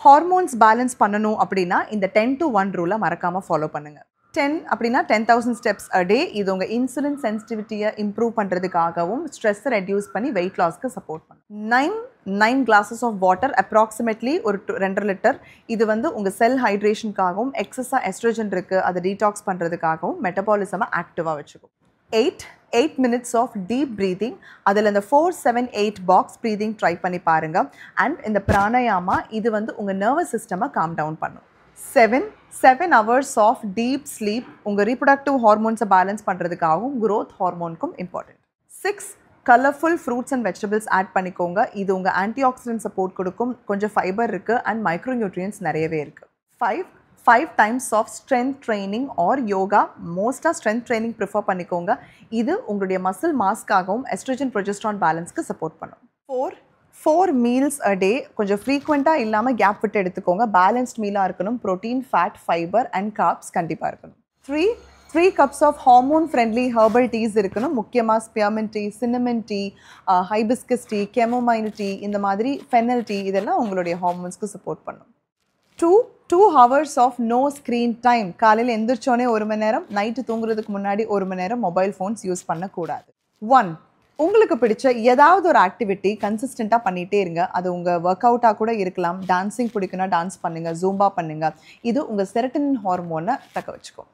Hormones balance பண்ணணும் அப்படின்னா இந்த 10-1 ரூலை மறக்காமல் ஃபாலோ பண்ணுங்கள். 10 அப்படின்னா 10,000 ஸ்டெப்ஸ் அ டே. இது உங்கள் இன்சுலின் சென்சிட்டிவிட்டியை இம்ப்ரூவ் பண்ணுறதுக்காகவும் ஸ்ட்ரெஸ்ஸை ரெடியூஸ் பண்ணி வெயிட் லாஸ்க்கு சப்போர்ட் பண்ணும். 9 glasses ஆஃப் வாட்டர் அப்ராக்சிமேட்லி ஒரு 2.5 லிட்டர். இது வந்து உங்கள் செல் ஹைட்ரேஷனுக்காகவும் எக்ஸஸாக எஸ்ட்ரோஜன் இருக்குது அதை டீடாக்ஸ் பண்ணுறதுக்காகவும் மெட்டபாலிசமை ஆக்டிவாக வச்சுக்கும். 8 minutes ஆஃப் டீப் ப்ரீதிங். அதில் இந்த 4-7-8 பாக்ஸ் ப்ரீதிங் ட்ரை பண்ணி பாருங்கள். அண்ட் இந்த பிராணாயாமா இது வந்து உங்கள் நர்வஸ் சிஸ்டமை காம் டவுன் பண்ணும். 7 hours ஆஃப் டீப் ஸ்லீப் உங்கள் ரீப்ரொடக்டிவ் ஹார்மோன்ஸை பேலன்ஸ் பண்ணுறதுக்காகவும் க்ரோத் ஹார்மோனுக்கும் important. 6 colourful fruits and vegetables add பண்ணிக்கோங்க. இது உங்கள் ஆன்டி ஆக்சிடென்ட் சப்போர்ட் கொடுக்கும். கொஞ்சம் ஃபைபர் இருக்குது அண்ட் மைக்ரோ நியூட்ரியன்ஸ் நிறையவே இருக்குது. 5 times of strength training or yoga. மோஸ்ட்டாக ஸ்ட்ரென்த் ட்ரைனிங் ப்ரிஃபர் பண்ணிக்கோங்க. இது உங்களுடைய மசில் மாஸ்க்காகவும் எஸ்ட்ரோஜன் ப்ரொஜெஸ்ட்ரான் பேலன்ஸ்க்கு சப்போர்ட் பண்ணும். 4 meals a day. கொஞ்சம் ஃப்ரீக்வெண்ட்டாக இல்லாமல் கேப் விட்டு எடுத்துக்கோங்க. பேலன்ஸ்ட் மீலாக இருக்கணும். Protein, fat, fibre and carbs கண்டிப்பாக இருக்கணும். 3 cups of hormone friendly herbal teas இருக்கணும். முக்கியமாக spearmint tea, cinnamon tea, hibiscus tea, chamomile tea, இந்த மாதிரி ஃபெனல் டீ இதெல்லாம் உங்களுடைய ஹார்மோன்ஸ்க்கு சப்போர்ட் பண்ணும். 2 hours of no screen time. காலையில் எந்திரிச்சோன்னே 1 மணி நேரம், நைட்டு தூங்குறதுக்கு முன்னாடி 1 மணி நேரம் மொபைல் ஃபோன்ஸ் யூஸ் பண்ணக்கூடாது. 1 உங்களுக்கு பிடிச்ச ஏதாவது ஒரு ஆக்டிவிட்டி கன்சிஸ்டண்ட்டாக பண்ணிகிட்டே இருங்க. அது உங்கள் ஒர்க் அவுட்டாக கூட இருக்கலாம். டான்ஸிங் பிடிக்குன்னா டான்ஸ் பண்ணுங்கள், ஜூம்பா பண்ணுங்கள். இது உங்கள் செரட்டனின் ஹார்மோனை தக்க வச்சுக்கும்.